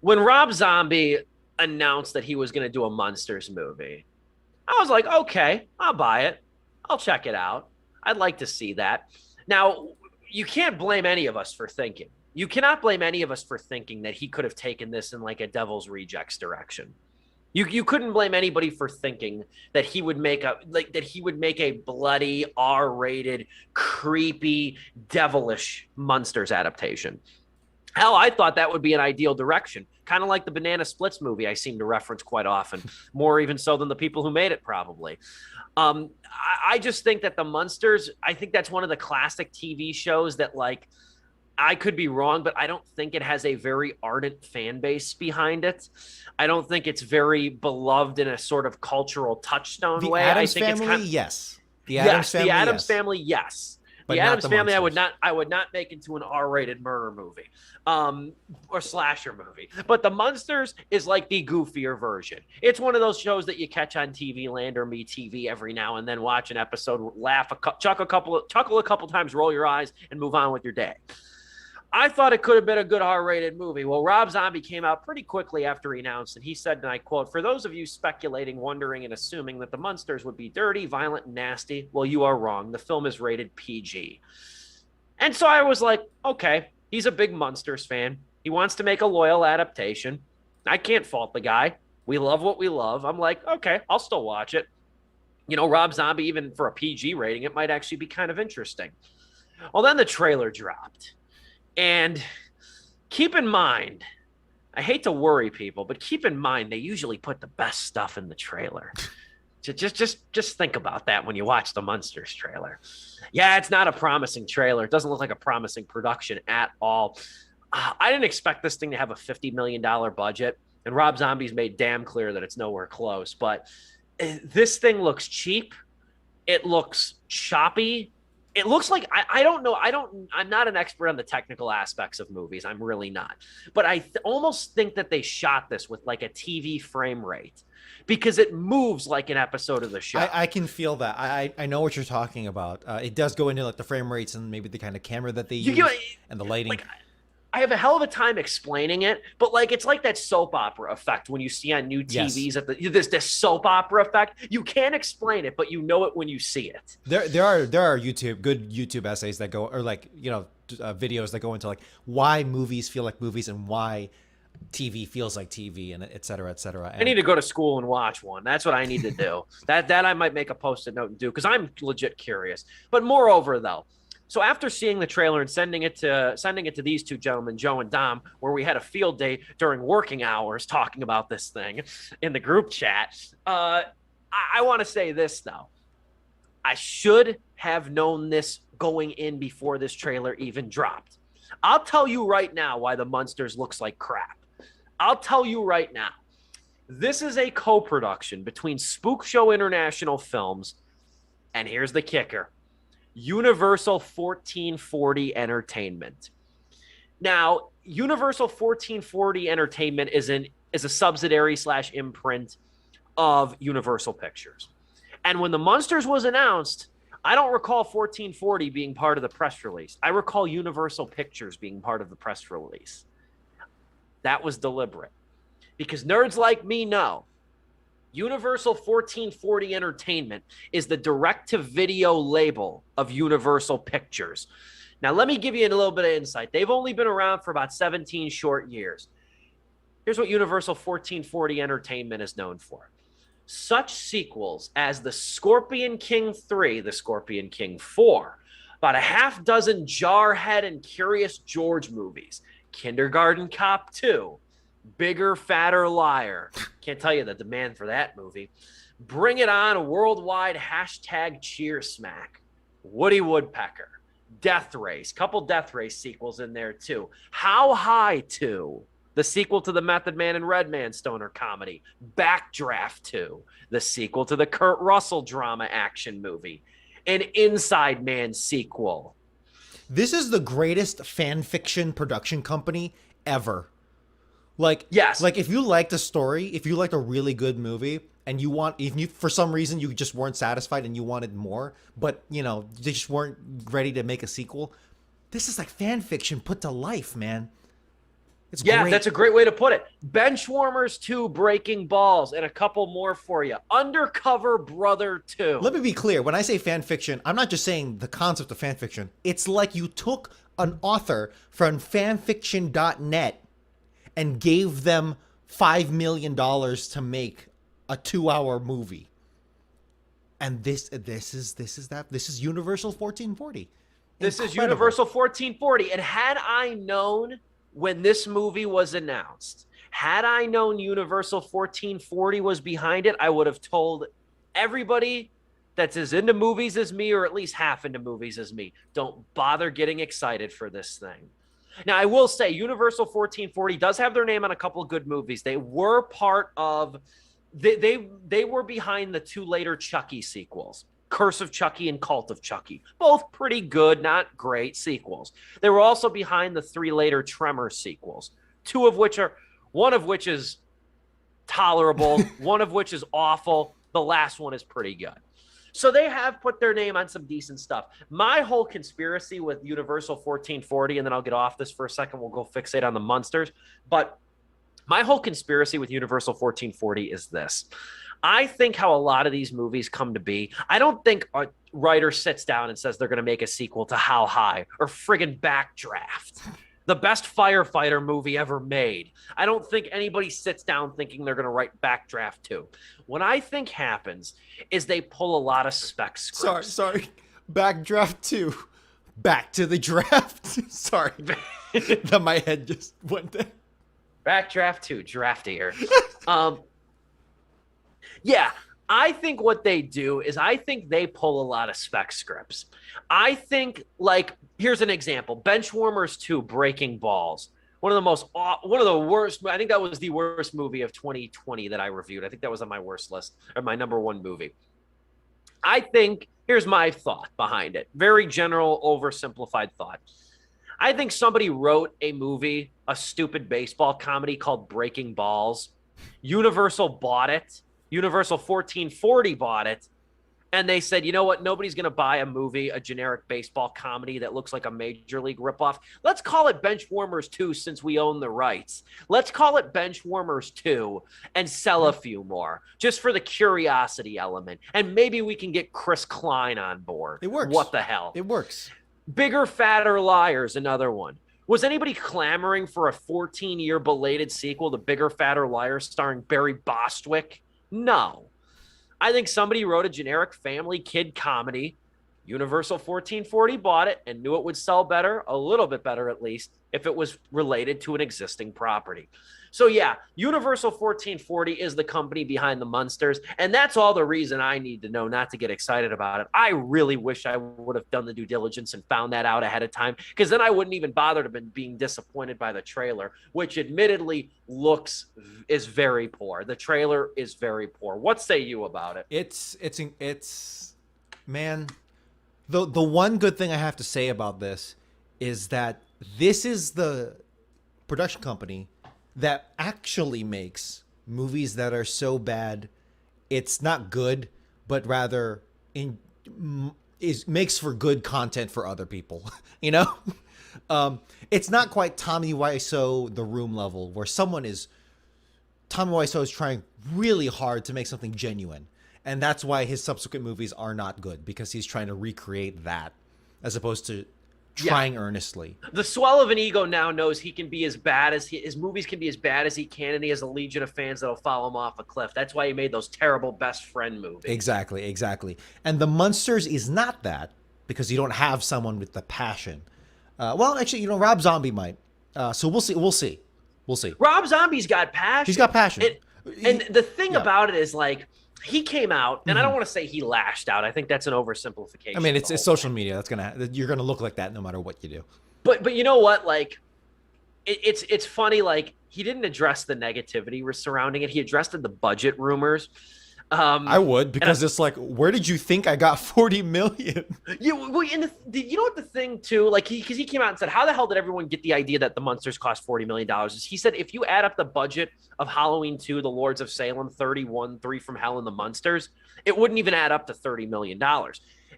when Rob Zombie announced that he was going to do a Munsters movie, I was like, okay, I'll buy it. I'll check it out. I'd like to see that. Now, you can't blame any of us for thinking. You cannot blame any of us for thinking that he could have taken this in like a Devil's Rejects direction. You couldn't blame anybody for thinking that he would make a bloody R-rated, creepy, devilish Munsters adaptation. Hell, I thought that would be an ideal direction, kind of like the Banana Splits movie I seem to reference quite often, more even so than the people who made it probably. I just think that the Munsters, I think that's one of the classic TV shows that, like, I could be wrong, but I don't think it has a very ardent fan base behind it. I don't think it's very beloved in a sort of cultural touchstone The way. Addams I think Family, it's kind of, yes. yes, the Addams Family, yes. But The not Addams the Family, Munsters. I would not make into an R-rated murder movie, or slasher movie. But the Munsters is like the goofier version. It's one of those shows that you catch on TV Land or MeTV every now and then, watch an episode, laugh, chuckle a couple times, roll your eyes, and move on with your day. I thought it could have been a good R-rated movie. Well, Rob Zombie came out pretty quickly after he announced, and he said, and I quote, "For those of you speculating, wondering, and assuming that the Munsters would be dirty, violent, and nasty, well, you are wrong. The film is rated PG." And so I was like, okay, he's a big Munsters fan. He wants to make a loyal adaptation. I can't fault the guy. We love what we love. I'm like, okay, I'll still watch it. You know, Rob Zombie, even for a PG rating, it might actually be kind of interesting. Well, then the trailer dropped. And keep in mind, I hate to worry people, but keep in mind they usually put the best stuff in the trailer. Just think about that when you watch the Munsters trailer. Yeah, it's not a promising trailer. It doesn't look like a promising production at all. I didn't expect this thing to have a $50 million budget, and Rob Zombie's made damn clear that it's nowhere close. But this thing looks cheap. It looks choppy. It looks like I don't know. I'm not an expert on the technical aspects of movies. I'm really not. But I almost think that they shot this with like a TV frame rate because it moves like an episode of the show. I can feel that. I know what you're talking about. It does go into like the frame rates and maybe the kind of camera that they use and the lighting. Like, I have a hell of a time explaining it, but like it's like that soap opera effect when you see on new TVs at this soap opera effect. You can't explain it, but you know it when you see it. There are good YouTube essays that go, or like, you know, videos that go into like why movies feel like movies and why TV feels like TV, and et cetera, et cetera. And I need to go to school and watch one. That's what I need to do. that I might make a post-it note and do because I'm legit curious. But moreover, though. So after seeing the trailer and sending it to these two gentlemen, Joe and Dom, where we had a field day during working hours talking about this thing in the group chat, I want to say this, though. I should have known this going in before this trailer even dropped. I'll tell you right now why the Munsters looks like crap. I'll tell you right now. This is a co-production between Spook Show International Films, and here's the kicker, Universal 1440 Entertainment. Now, Universal 1440 Entertainment is a subsidiary / imprint of Universal Pictures. And when the Munsters was announced, I don't recall 1440 being part of the press release. I recall Universal Pictures being part of the press release. That was deliberate. Because nerds like me know Universal 1440 Entertainment is the direct-to-video label of Universal Pictures. Now, let me give you a little bit of insight. They've only been around for about 17 short years. Here's what Universal 1440 Entertainment is known for. Such sequels as The Scorpion King 3, The Scorpion King 4, about a half dozen Jarhead and Curious George movies, Kindergarten Cop 2, Bigger, Fatter, Liar. Can't tell you the demand for that movie. Bring It On, a worldwide #cheer smack. Woody Woodpecker. Death Race. Couple Death Race sequels in there, too. How High 2, the sequel to the Method Man and Redman stoner comedy. Backdraft 2, the sequel to the Kurt Russell drama action movie. An Inside Man sequel. This is the greatest fan fiction production company ever. Like, yes. Like if you liked a story, if you liked a really good movie, and if you for some reason you just weren't satisfied and you wanted more, but you know they just weren't ready to make a sequel, this is like fan fiction put to life, man. It's Yeah, great. that's a great way to put it. Benchwarmers 2, Breaking Balls, and a couple more for you. Undercover Brother 2. Let me be clear. When I say fan fiction, I'm not just saying the concept of fan fiction. It's like you took an author from fanfiction.net and gave them $5 million to make a 2-hour movie. And this is Universal 1440. This is Incredible. Universal 1440. And had I known when this movie was announced, had I known Universal 1440 was behind it, I would have told everybody that's as into movies as me, or at least half into movies as me, don't bother getting excited for this thing. Now, I will say Universal 1440 does have their name on a couple of good movies. They were part of, they were behind the 2 later Chucky sequels. Curse of Chucky and Cult of Chucky. Both pretty good, not great sequels. They were also behind the 3 later Tremor sequels, one of which is tolerable, one of which is awful. The last one is pretty good. So they have put their name on some decent stuff. My whole conspiracy with Universal 1440, and then I'll get off this for a second, we'll go fixate on the Munsters, but my whole conspiracy with Universal 1440 is this. I think how a lot of these movies come to be, I don't think a writer sits down and says they're going to make a sequel to How High or friggin' Backdraft, the best firefighter movie ever made. I don't think anybody sits down thinking they're going to write Backdraft 2. What I think happens is they pull a lot of spec scripts. Sorry. Backdraft 2. Back to the draft. Sorry. My head just went there. Backdraft 2, draftier. Yeah, I think what they do is I think they pull a lot of spec scripts. I think, like, here's an example. Benchwarmers 2, Breaking Balls. One of the worst. I think that was the worst movie of 2020 that I reviewed. I think that was on my worst list, or my number 1 movie. I think, here's my thought behind it. Very general, oversimplified thought. I think somebody wrote a movie, a stupid baseball comedy called Breaking Balls. Universal bought it. Universal 1440 bought it, and they said, you know what? Nobody's going to buy a movie, a generic baseball comedy that looks like a Major League ripoff. Let's call it Benchwarmers 2 since we own the rights. Let's call it Benchwarmers 2 and sell a few more just for the curiosity element. And maybe we can get Chris Klein on board. It works. What the hell? It works. Bigger, Fatter Liars, another one. Was anybody clamoring for a 14-year belated sequel to Bigger, Fatter Liars starring Barry Bostwick? No. I think somebody wrote a generic family kid comedy. Universal 1440 bought it and knew it would sell better, a little bit better at least, if it was related to an existing property. So yeah, Universal 1440 is the company behind the Munsters, and that's all the reason I need to know not to get excited about it. I really wish I would have done the due diligence and found that out ahead of time, because then I wouldn't even bother to be being disappointed by the trailer, which admittedly is very poor. The trailer is very poor. What say you about it? It's man, the one good thing I have to say about this is that this is the production company that actually makes movies that are so bad it's not good, but rather makes for good content for other people. You know, it's not quite Tommy Wiseau The Room level, where Tommy Wiseau is trying really hard to make something genuine, and that's why his subsequent movies are not good, because he's trying to recreate that as opposed to trying earnestly. The swell of an ego now knows he can be as bad as his movies can be as bad as he can, and he has a legion of fans that'll follow him off a cliff. That's why he made those terrible Best Friend movies. Exactly. And the Munsters is not that, because you don't have someone with the passion. Well, actually, Rob Zombie might. So we'll see. Rob Zombie's got passion. He's got passion. And the thing about it is, like, he came out, and I don't want to say he lashed out. I think that's an oversimplification. I mean, it's social media. You're gonna look like that no matter what you do. But you know what? Like, it's funny. Like, he didn't address the negativity surrounding it. He addressed the budget rumors. I would, because it's like, where did you think I got $40 million? You know what the thing too, like, because he came out and said, how the hell did everyone get the idea that the Munsters cost $40 million? He said, if you add up the budget of Halloween 2, The Lords of Salem, 31, 3 from Hell, and the Munsters, it wouldn't even add up to $30 million.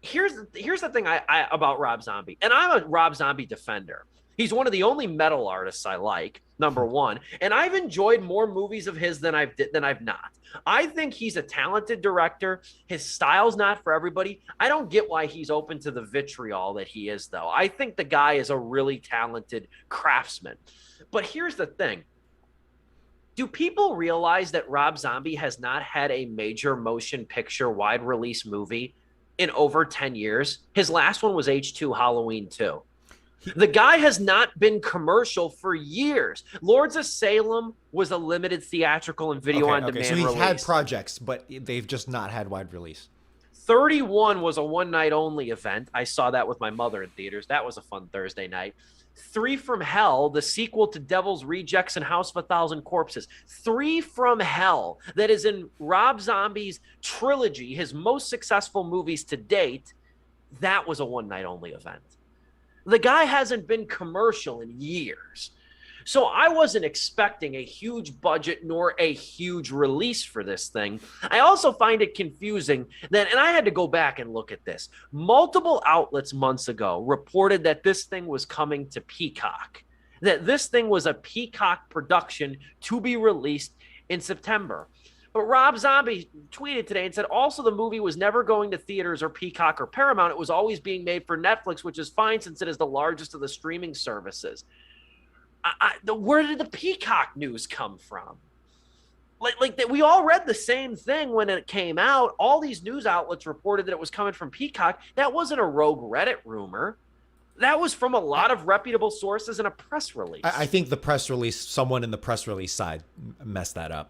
Here's the thing I about Rob Zombie, and I'm a Rob Zombie defender. He's one of the only metal artists I like, number one. And I've enjoyed more movies of his than I've not. I think he's a talented director. His style's not for everybody. I don't get why he's open to the vitriol that he is, though. I think the guy is a really talented craftsman. But here's the thing. Do people realize that Rob Zombie has not had a major motion picture wide release movie in over 10 years? His last one was H2 Halloween 2. The guy has not been commercial for years. Lords of Salem was a limited theatrical and video on demand so he's release. had projects, but they've just not had wide release. 31 was a one night only event. I saw that with my mother in theaters. That was a fun Thursday night. 3 from Hell, the sequel to Devil's Rejects and House of a Thousand Corpses. 3 from Hell, that is in Rob Zombie's trilogy, his most successful movies to date. That was a one night only event. The guy hasn't been commercial in years. So I wasn't expecting a huge budget nor a huge release for this thing. I also find it confusing that, and I had to go back and look at this, multiple outlets months ago reported that this thing was coming to Peacock, that this thing was a Peacock production to be released in September. But Rob Zombie tweeted today and said also the movie was never going to theaters or Peacock or Paramount. It was always being made for Netflix, which is fine since it is the largest of the streaming services. Where did the Peacock news come from? We all read the same thing when it came out. All these news outlets reported that it was coming from Peacock. That wasn't a rogue Reddit rumor. That was from a lot of reputable sources in a press release. I think the press release, someone in the press release side messed that up.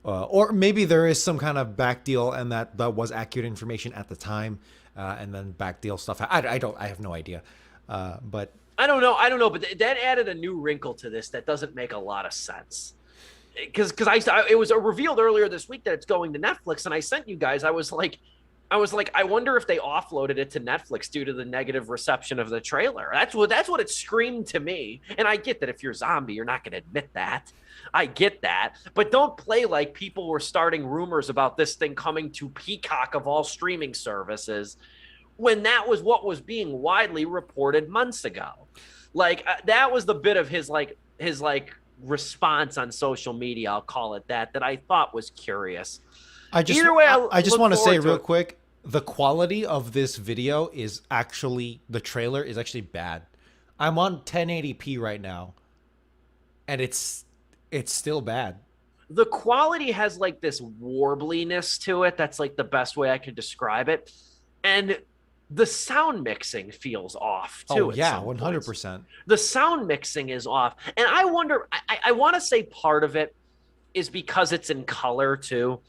Or maybe there is some kind of back deal and that was accurate information at the time, and then back deal stuff. I have no idea. But I don't know. But that added a new wrinkle to this that doesn't make a lot of sense. Because it was revealed earlier this week that it's going to Netflix, and I sent you guys. I was like, I wonder if they offloaded it to Netflix due to the negative reception of the trailer. That's what it screamed to me. And I get that if you're Zombie, you're not going to admit that. I get that. But don't play like people were starting rumors about this thing coming to Peacock of all streaming services when that was what was being widely reported months ago. That was the bit of his response on social media, I'll call it that I thought was curious. I just want to say real quick, the quality of this video is actually, the trailer is actually bad. I'm on 1080p right now, and it's still bad. The quality has this warbliness to it. That's the best way I could describe it. And the sound mixing feels off too. Oh yeah, 100%. The sound mixing is off. And I wonder, I want to say part of it is because it's in color too.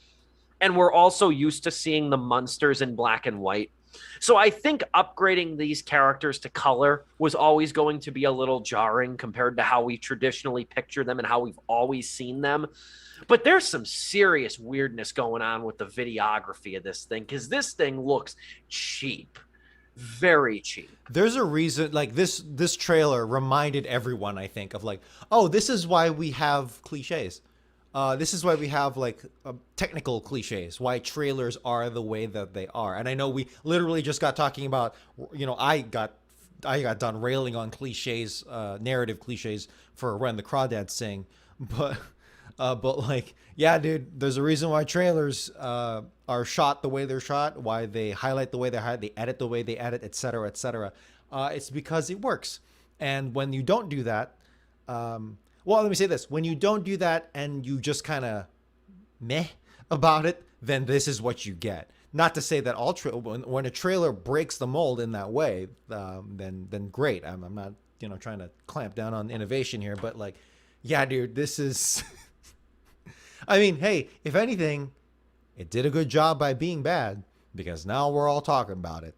And we're also used to seeing the Munsters in black and white. So I think upgrading these characters to color was always going to be a little jarring compared to how we traditionally picture them and how we've always seen them. But there's some serious weirdness going on with the videography of this thing, because this thing looks cheap. Very cheap. There's a reason, this trailer reminded everyone, I think, of oh, this is why we have cliches. This is why we have technical cliches, why trailers are the way that they are. And I know we literally just got talking about, I got done railing on cliches, narrative cliches for When the Crawdads Sing. But yeah, dude, there's a reason why trailers are shot the way they're shot, why they highlight the way they highlight, they edit the way they edit, et cetera, et cetera. It's because it works. And when you don't do that, well, let me say this. When you don't do that and you just kind of meh about it, then this is what you get. Not to say that when a trailer breaks the mold in that way, then great. I'm not trying to clamp down on innovation here, but yeah, dude, this is. I mean, hey, if anything, it did a good job by being bad, because now we're all talking about it.